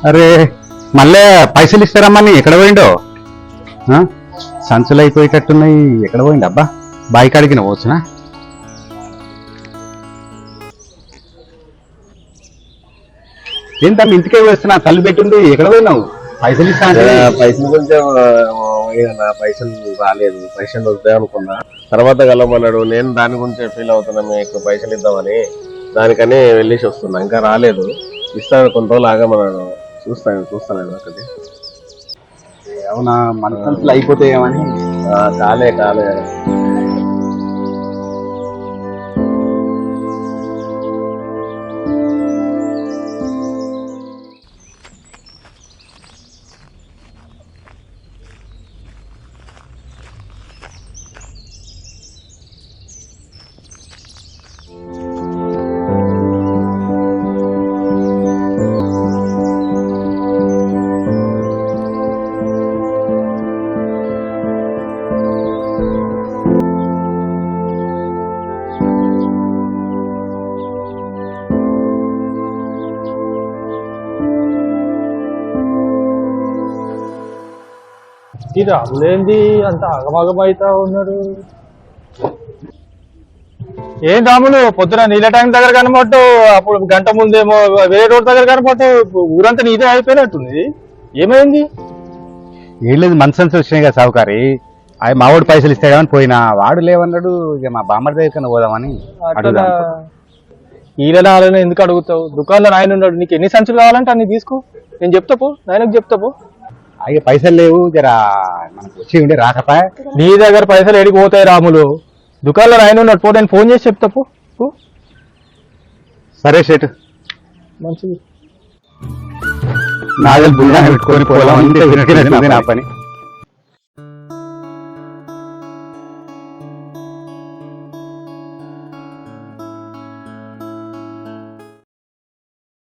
అరే మళ్ళీ పైసలు ఇస్తారమ్మని ఎక్కడ పోయిండో? సంచులు అయిపోయేటట్టున్నాయి. ఎక్కడ పోయిండు అబ్బా? బాయి కాడికి పోవచ్చునా? ఏంటమ్మా ఇంటికే వేస్తున్నా, తల్లి పెట్టింది. ఎక్కడ పోయినావు? పైసలు ఇస్తా అంటే పైసలు కొంచెం పైసలు రాలేదు, పైసలు వస్తాయి అనుకున్నా. తర్వాత కలవమన్నాడు. నేను దాని గురించి ఫీల్ అవుతున్నా, మీకు పైసలు ఇద్దామని. దానికని వెళ్ళేసి వస్తున్నా. ఇంకా రాలేదు, ఇస్తాను కొన్ని రోజులు ఆగమన్నాడు. చూస్తాను ఒకటి. అవునా, మన సంచులు అయిపోతాయేమని. కాలే ఇది రాములేంది అంత ఆగమాగం అవుతా ఉన్నాడు. ఏం రాములు పొద్దున నీళ్ళ ట్యాంక్ దగ్గర కనబట్టు, అప్పుడు గంట ముందేమో వేరే రోడ్ దగ్గర కనబట్టు, ఊరంతా నీదే అయిపోయినట్టుంది. ఏమైంది? ఏం లేదు, మన సంచులు వచ్చినాయి కదా సావుకారి. అవి మావాడు పైసలు ఇస్తాడని పోయినా, వాడు లేవన్నాడు. ఇక మా బామ్మడి దగ్గర పోదామని అడుగుదా. ఈలనాలని ఎందుకు అడుగుతావు? దుకాణంలో నాయన ఉన్నాడు, నీకు ఎన్ని సంచులు కావాలంటే అన్ని తీసుకో. నేను చెప్తాపు, నాయనకు చెప్తాపు. అయ్యే పైసలు లేవు, జరా మనకు వచ్చి ఉండే రాకపా. నీ దగ్గర పైసలు ఎడికి పోతాయి రాములు? దుకాణంలో నాయన ఉన్నాడు, పో, నేను ఫోన్ చేసి చెప్తాపు. సరే షేటు, మంచిది. నాగలు బుల్లా పెట్టుకొని పోదాం. నా పని